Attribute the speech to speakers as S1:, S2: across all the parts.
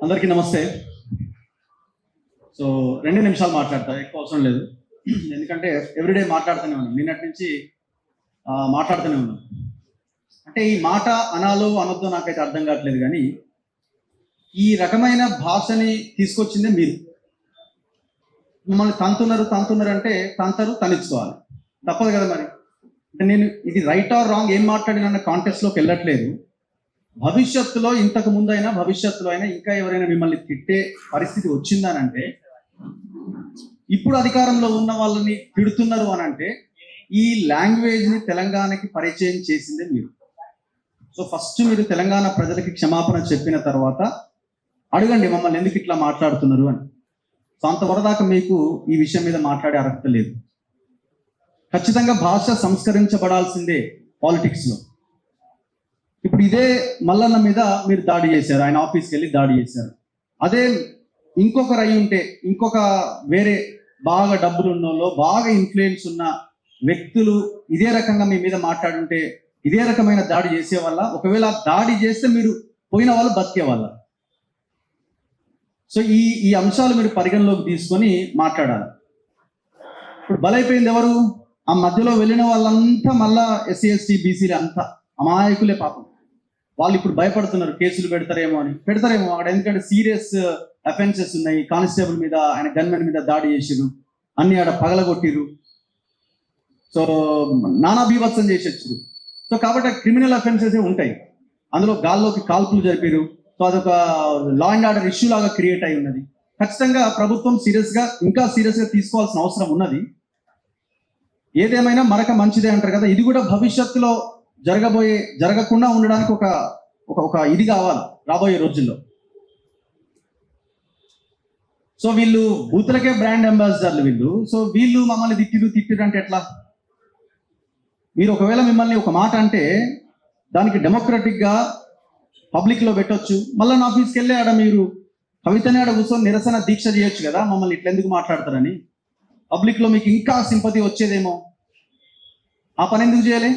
S1: అందరికీ నమస్తే. సో 2 నిమిషాలు మాట్లాడతా, ఎక్కువ అవసరం లేదు. ఎందుకంటే ఎవ్రీడే మాట్లాడుతూనే ఉన్నాను, నిన్నటి నుంచి మాట్లాడుతూనే ఉన్నాను. అంటే ఈ మాట అనాలో అనొద్దో నాకైతే అర్థం కావట్లేదు, కానీ ఈ రకమైన భాషని తీసుకొచ్చిందే మీరు. మమ్మల్ని తంతున్నారు అంటే తనిచ్చుకోవాలి, తప్పదు కదా మరి. అంటే నేను ఇది రైట్ ఆర్ రాంగ్ ఏం మాట్లాడిన కాంటెక్స్ట్లోకి వెళ్ళట్లేదు. భవిష్యత్తులో ఇంతకు ముందైనా భవిష్యత్తులో అయినా ఇంకా ఎవరైనా మిమ్మల్ని తిట్టే పరిస్థితి వచ్చిందనంటే, ఇప్పుడు అధికారంలో ఉన్న వాళ్ళని తిడుతున్నారు అని అంటే, ఈ లాంగ్వేజ్ని తెలంగాణకి పరిచయం చేసిందే మీరు. సో ఫస్ట్ మీరు తెలంగాణ ప్రజలకి క్షమాపణ చెప్పిన తర్వాత అడగండి మమ్మల్ని ఎందుకు ఇట్లా మాట్లాడుతున్నారు అని. సో అంతవరదాకా మీకు ఈ విషయం మీద మాట్లాడే అర్హత లేదు. ఖచ్చితంగా భాష సంస్కరించబడాల్సిందే పాలిటిక్స్లో. ఇప్పుడు ఇదే మల్లన్న మీద మీరు దాడి చేశారు, ఆయన ఆఫీస్కి వెళ్ళి దాడి చేశారు. అదే ఇంకొకరు అయి ఉంటే, ఇంకొక వేరే బాగా డబ్బులు ఉన్నోళ్ళు, బాగా ఇన్ఫ్లుయెన్స్ ఉన్న వ్యక్తులు ఇదే రకంగా మీ మీద మాట్లాడుంటే ఇదే రకమైన దాడి చేసే వల్ల, ఒకవేళ దాడి చేస్తే మీరు పోయిన వాళ్ళు బతికే వాళ్ళ. సో ఈ అంశాలు మీరు పరిగణలోకి తీసుకొని మాట్లాడాలి. ఇప్పుడు బలైపోయింది ఎవరు? ఆ మధ్యలో వెళ్ళిన వాళ్ళంతా మళ్ళా ఎస్సీ ఎస్టీ బీసీలు అంతా అమాయకులే పాపం. వాళ్ళు ఇప్పుడు భయపడుతున్నారు, కేసులు పెడతారేమో అక్కడ. ఎందుకంటే సీరియస్ అఫెన్సెస్ ఉన్నాయి. కానిస్టేబుల్ మీద, ఆయన గన్మెన్ మీద దాడి చేసిరు, అన్ని ఆడ పగలగొట్టిరు. సో నానా బీభత్సం చేసేచ్చు. సో కాబట్టి క్రిమినల్ అఫెన్సెస్ ఉంటాయి, అందులో గాల్లోకి కాల్పులు జరిపారు. సో అదొక లా అండ్ ఆర్డర్ ఇష్యూ లాగా క్రియేట్ అయి ఉన్నది. ఖచ్చితంగా ప్రభుత్వం ఇంకా సీరియస్గా తీసుకోవాల్సిన అవసరం ఉన్నది. ఏదేమైనా మరొక మంచిదే అంటారు కదా, ఇది కూడా భవిష్యత్తులో జరగకుండా ఉండడానికి ఒక ఇది కావాలి రాబోయే రోజుల్లో. సో వీళ్ళు బూతులకే బ్రాండ్ అంబాసిడర్లు వీళ్ళు. సో వీళ్ళు మమ్మల్ని తిట్టిరు అంటే ఎట్లా? మీరు ఒకవేళ మిమ్మల్ని ఒక మాట అంటే దానికి డెమోక్రటిక్గా పబ్లిక్లో పెట్టొచ్చు. మళ్ళీ నా ఆఫీస్కి వెళ్ళి ఆడ మీరు కవితని ఆడ కూర్చొని నిరసన దీక్ష చేయొచ్చు కదా, మమ్మల్ని ఇట్లా ఎందుకు మాట్లాడతారని. పబ్లిక్లో మీకు ఇంకా సింపతి వచ్చేదేమో. ఆ పని ఎందుకు చేయాలి?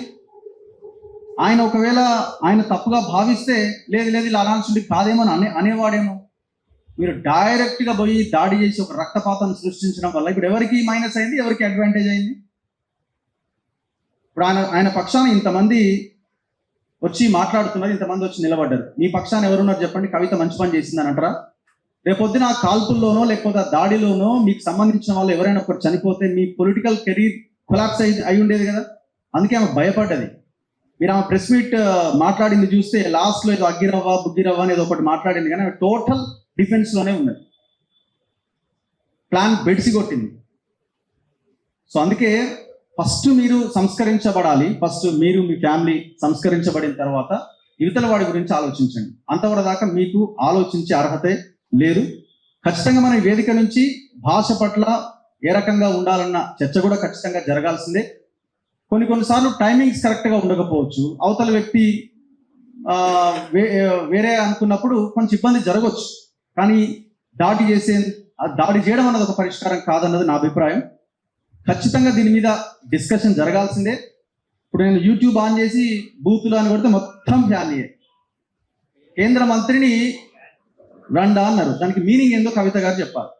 S1: ఆయన ఒకవేళ ఆయన తప్పుగా భావిస్తే లేదు ఇలా అనాల్సింది కాదేమో అనేవాడేమో. మీరు డైరెక్ట్గా పోయి దాడి చేసి ఒక రక్తపాతం సృష్టించడం వల్ల ఇప్పుడు ఎవరికి మైనస్ అయింది, ఎవరికి అడ్వాంటేజ్ అయింది? ఇప్పుడు ఆయన పక్షాన ఇంతమంది వచ్చి మాట్లాడుతున్నారు, ఇంతమంది వచ్చి నిలబడ్డారు. మీ పక్షాన ఎవరున్నారు చెప్పండి? కవిత మంచి పని చేసిందని అంటారా? రేపొద్దున ఆ కాల్పుల్లోనో లేకపోతే ఆ దాడిలోనో మీకు సంబంధించిన వాళ్ళు ఎవరైనా ఒకరు చనిపోతే మీ పొలిటికల్ కెరీర్ కొలాప్స్ అయి ఉండేది కదా. అందుకే ఆమె భయపడ్డది. మీరు ఆమె ప్రెస్ మీట్ మాట్లాడింది చూస్తే లాస్ట్లో ఏదో బుగ్గిరవ్వ అనేది ఒకటి మాట్లాడింది, కానీ ఆమె టోటల్ డిఫెన్స్లోనే ఉన్నది. ప్లాన్ బెడిసి కొట్టింది. సో అందుకే ఫస్ట్ మీరు సంస్కరించబడాలి. ఫస్ట్ మీరు మీ ఫ్యామిలీ సంస్కరించబడిన తర్వాత యువతల వాడి గురించి ఆలోచించండి. అంతవరకు దాకా మీకు ఆలోచించే అర్హతే లేదు. ఖచ్చితంగా మన వేదిక నుంచి భాష పట్ల ఏ రకంగా ఉండాలన్న చర్చ కూడా ఖచ్చితంగా జరగాల్సిందే. కొన్నిసార్లు టైమింగ్స్ కరెక్ట్గా ఉండకపోవచ్చు. అవతల వ్యక్తి వేరే అనుకున్నప్పుడు కొంచెం ఇబ్బంది జరగవచ్చు. కానీ దాడి చేయడం అన్నది ఒక పరిష్కారం కాదన్నది నా అభిప్రాయం. ఖచ్చితంగా దీని మీద డిస్కషన్ జరగాల్సిందే. ఇప్పుడు నేను యూట్యూబ్ ఆన్ చేసి బూతులు అని కొడితే మొత్తం ఫ్యామిలీ. కేంద్ర మంత్రిని రండా అన్నారు, దానికి మీనింగ్ ఏందో కవిత గారు చెప్పాలి.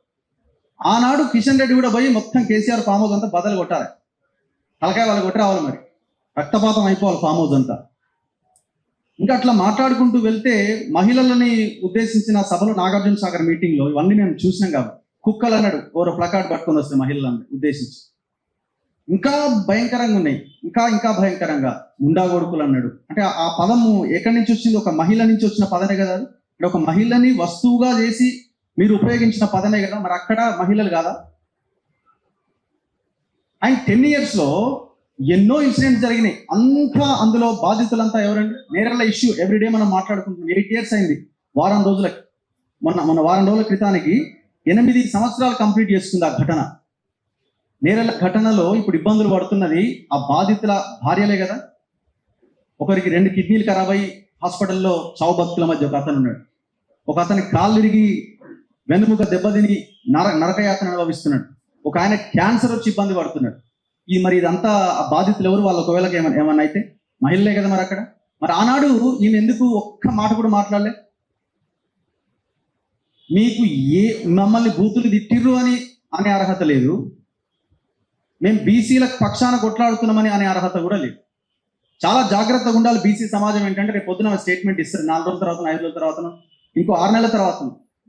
S1: ఆనాడు కిషన్ రెడ్డి కూడా పోయి మొత్తం కేసీఆర్ ఫామ్ హౌస్ అంతా బదలు కొట్టాలి, తలకాయ వాళ్ళు కొట్టి రావాలి, మరి రక్తపాతం అయిపోవాలి ఫామ్ హౌస్ అంతా. ఇంకా అట్లా మాట్లాడుకుంటూ వెళ్తే మహిళలని ఉద్దేశించిన సభలో నాగార్జున సాగర్ మీటింగ్లో ఇవన్నీ మేము చూసినాం కాబట్టి, కుక్కలు అన్నాడు ఓరో ప్లకార్డ్ పట్టుకొని వస్తే మహిళలను ఉద్దేశించి. ఇంకా భయంకరంగా ఉన్నాయి, ఇంకా భయంకరంగా ముండా కొడుకులు అన్నాడు. అంటే ఆ పదము ఎక్కడి నుంచి వచ్చింది? ఒక మహిళ నుంచి వచ్చిన పదమే కదా. అంటే ఒక మహిళని వస్తువుగా చేసి మీరు ఉపయోగించిన పదమే కదా. మరి అక్కడ మహిళలు కాదా? అండ్ 10 yearsలో ఎన్నో ఇన్సిడెంట్స్ జరిగినాయి. అందులో బాధితులంతా ఎవరండి? నేరళ్ళ ఇష్యూ ఎవ్రీడే మనం మాట్లాడుకుంటున్నాం. 8 years అయింది వారం రోజులకి. మొన్న వారం రోజుల క్రితానికి 8 సంవత్సరాలు కంప్లీట్ చేసుకుంది ఆ ఘటన. నేరళ్ళ ఘటనలో ఇప్పుడు ఇబ్బందులు పడుతున్నది ఆ బాధితుల భార్యలే కదా. ఒకరికి 2 కిడ్నీలు ఖరాబ్ అయ్యి హాస్పిటల్లో చావు భక్తుల మధ్య ఒక అతను ఉన్నాడు. ఒక అతనికి కాళ్ళు విరిగి వెన్నుముక దెబ్బతిని నరకయాతన అనుభవిస్తున్నాడు. ఒక ఆయన క్యాన్సర్ వచ్చి ఇబ్బంది పడుతున్నాడు. మరి ఇదంతా ఆ బాధితులు ఎవరు? వాళ్ళు ఒకవేళ ఏమన్నా అయితే మహిళలే కదా. మరి అక్కడ ఆనాడు ఈమె ఎందుకు ఒక్క మాట కూడా మాట్లాడలే? మీకు మమ్మల్ని బూతులు తిట్టిర్రు అని అనే అర్హత లేదు, మేము బీసీల పక్షాన కొట్లాడుతున్నామని అనే అర్హత కూడా లేదు. చాలా జాగ్రత్తగా ఉండాలి. బీసీ సమాజం ఏంటంటే రేపు పొద్దున స్టేట్మెంట్ ఇస్తారు 4 రోజుల తర్వాత, 5 రోజుల తర్వాత, ఇంకో 6 నెలల తర్వాత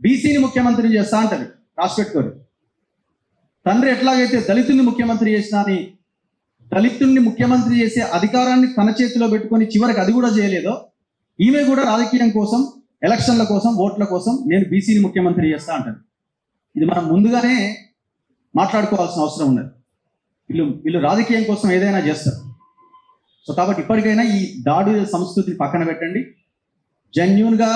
S1: బీసీని ముఖ్యమంత్రిని చేస్తా అంటది. రాసి పెట్టుకోరు. తండ్రి ఎట్లాగైతే దళితుడిని ముఖ్యమంత్రి చేసినా అని దళితుడిని ముఖ్యమంత్రి చేసే అధికారాన్ని తన చేతిలో పెట్టుకొని చివరికి అది కూడా చేయలేదో, ఈమె కూడా రాజకీయం కోసం, ఎలక్షన్ల కోసం, ఓట్ల కోసం నేను బీసీని ముఖ్యమంత్రి చేస్తా అంటాను. ఇది మనం ముందుగానే మాట్లాడుకోవాల్సిన అవసరం ఉన్నది. వీళ్ళు రాజకీయం కోసం ఏదైనా చేస్తారు. సో కాబట్టి ఇప్పటికైనా ఈ దాడి సంస్కృతిని పక్కన పెట్టండి. జెన్యూన్గా,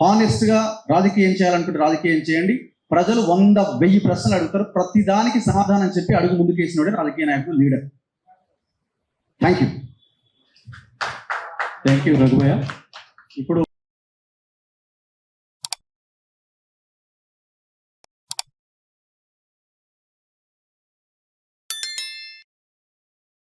S1: హానెస్ట్గా రాజకీయం చేయాలనుకుంటే రాజకీయం చేయండి. ప్రజలు 100,000 ప్రశ్నలు అడుగుతారు. ప్రతి దానికి సమాధానం చెప్పి అడుగు ముందుకేసినోడే రాజకీయ నాయకుడు, లీడర్. Thank you రఘుభయ్య. ఇప్పుడు